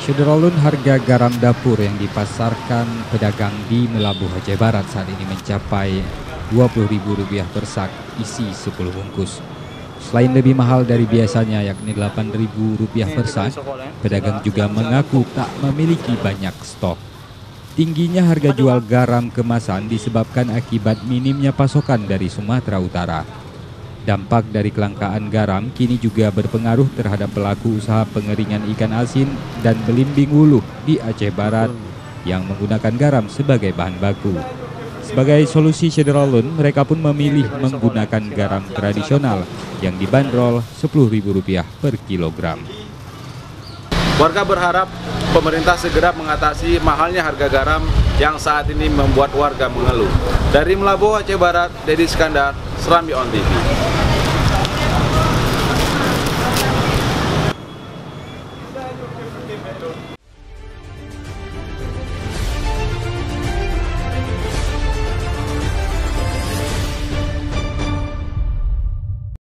Syederalun harga garam dapur yang dipasarkan pedagang di Melabuh Aceh Barat saat ini mencapai Rp20.000 per sak isi 10 bungkus. Selain lebih mahal dari biasanya yakni Rp8.000 per sak, pedagang juga mengaku tak memiliki banyak stok. Tingginya harga jual garam kemasan disebabkan akibat minimnya pasokan dari Sumatera Utara. Dampak dari kelangkaan garam kini juga berpengaruh terhadap pelaku usaha pengeringan ikan asin dan belimbing wuluh di Aceh Barat yang menggunakan garam sebagai bahan baku. Sebagai solusi Syederalun, mereka pun memilih menggunakan garam tradisional yang dibanderol Rp10.000 per kilogram. Warga berharap pemerintah segera mengatasi mahalnya harga garam yang saat ini membuat warga mengeluh. Dari Melabuh Aceh Barat, Dedi Iskandar, Serambi On TV.